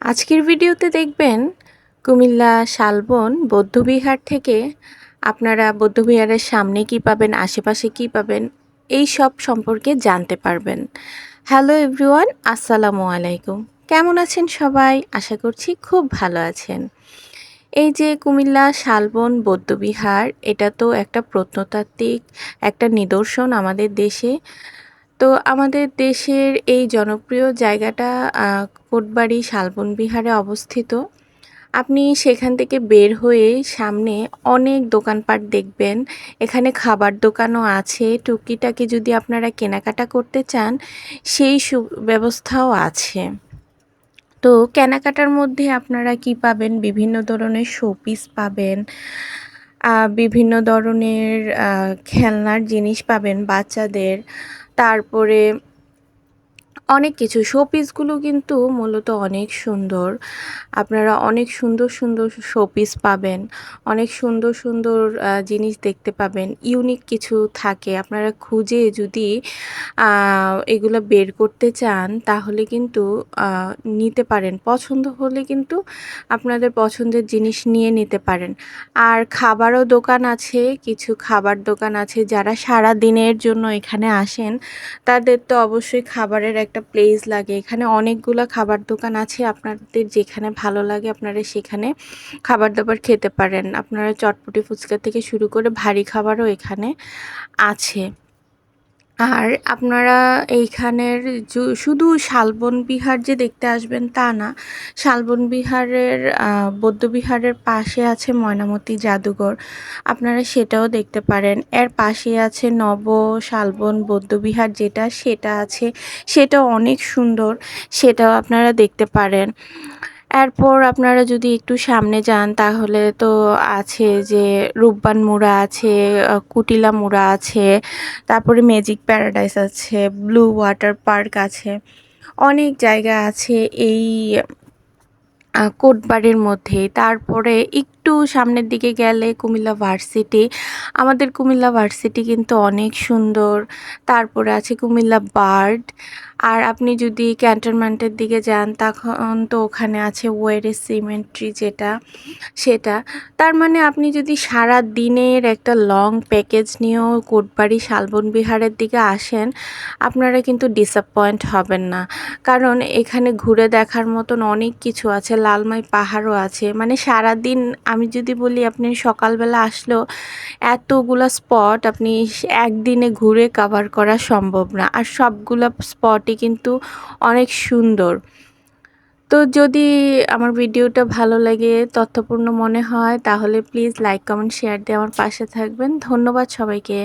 আজকের ভিডিওতে দেখবেন কুমিল্লা শালবন বৌদ্ধবিহার থেকে আপনারা বৌদ্ধবিহারের সামনে কি পাবেন, আশেপাশে কি পাবেন, এই সব সম্পর্কে জানতে পারবেন। হ্যালো এভরিওয়ান, আসসালামু আলাইকুম। কেমন আছেন সবাই? আশা করছি খুব ভালো আছেন। এই যে কুমিল্লা শালবন বৌদ্ধবিহার, এটা তো একটা প্রত্নতাত্ত্বিক একটা নিদর্শন আমাদের দেশে। তো আমাদের দেশের এই জনপ্রিয় জায়গাটা কোটবাড়ি শালবন বিহারে অবস্থিত। আপনি সেখান থেকে বের হয়ে সামনে অনেক দোকানপাট দেখবেন। এখানে খাবার দোকানও আছে। টুকিটাকি যদি আপনারা কেনাকাটা করতে চান, সেই ব্যবস্থাও আছে। তো কেনাকাটার মধ্যে আপনারা কি পাবেন? বিভিন্ন ধরনের শোপিস পাবেন, বিভিন্ন ধরনের খেলনার জিনিস পাবেন বাচ্চাদের। তারপরে অনেক কিছু শোপিসগুলো কিন্তু মূলত অনেক সুন্দর। আপনারা অনেক সুন্দর সুন্দর শোপিস পাবেন, অনেক সুন্দর সুন্দর জিনিস দেখতে পাবেন। ইউনিক কিছু থাকে, আপনারা খুঁজে যদি এগুলো বের করতে চান তাহলে কিন্তু নিতে পারেন। পছন্দ হলে কিন্তু আপনাদের পছন্দের জিনিস নিয়ে নিতে পারেন। আর খাবারও দোকান আছে, কিছু খাবার দোকান আছে। যারা সারা দিনের জন্য এখানে আসেন তাদের তো অবশ্যই খাবারের একটা প্লেস লাগে। এখানে অনেকগুলো খাবার দোকান আছে, আপনাদের যেখানে ভালো লাগে আপনারা সেখানে খাবার দাবার খেতে পারেন। আপনারা চটপটি ফুচকা থেকে শুরু করে ভারী খাবারও এখানে আছে। আর আপনারা এইখানের শুধু শালবন বিহার যে দেখতে আসবেন তা না, শালবন বিহারের বৌদ্ধবিহারের পাশে আছে ময়নামতি জাদুঘর, আপনারা সেটাও দেখতে পারেন। এর পাশে আছে নব শালবন বৌদ্ধবিহার সেটা আছে, সেটাও অনেক সুন্দর, সেটাও আপনারা দেখতে পারেন। এরপর আপনারা যদি একটু সামনে যান তাহলে তো আছে যে রূপবান মুড়া আছে, কুটিলা মুড়া আছে, তারপরে ম্যাজিক প্যারাডাইস আছে, ব্লু ওয়াটার পার্ক আছে, অনেক জায়গা আছে এই কোটবাড়ির মধ্যেই। তারপরে একটু সামনের দিকে গেলে কুমিল্লা ভার্সিটি, আমাদের কুমিল্লা ভার্সিটি কিন্তু অনেক সুন্দর। তারপরে আছে কুমিল্লা বার্ড। আর আপনি যদি ক্যান্টনমেন্টের দিকে যান তখন তো ওখানে আছে ওয়েরেস সিমেন্ট্রি সেটা। তার মানে আপনি যদি সারা দিনের একটা লং প্যাকেজ নিয়েও কোটবাড়ি শালবন বিহারের দিকে আসেন, আপনারা কিন্তু ডিসঅ্যাপয়েন্ট হবেন না। কারণ এখানে ঘুরে দেখার মতন অনেক কিছু আছে, লালমাই পাহাড়ও আছে। মানে সারাদিন আমি যদি বলি আপনি সকালবেলা আসলেও এতগুলা স্পট আপনি একদিনে ঘুরে কভার করা সম্ভব না। আর সবগুলা স্পটই কিন্তু অনেক সুন্দর। তো যদি আমার ভিডিওটা ভালো লাগে, তথ্যপূর্ণ মনে হয়, তাহলে প্লিজ লাইক, কমেন্ট, শেয়ার দিয়ে আমার পাশে থাকবেন। ধন্যবাদ সবাইকে।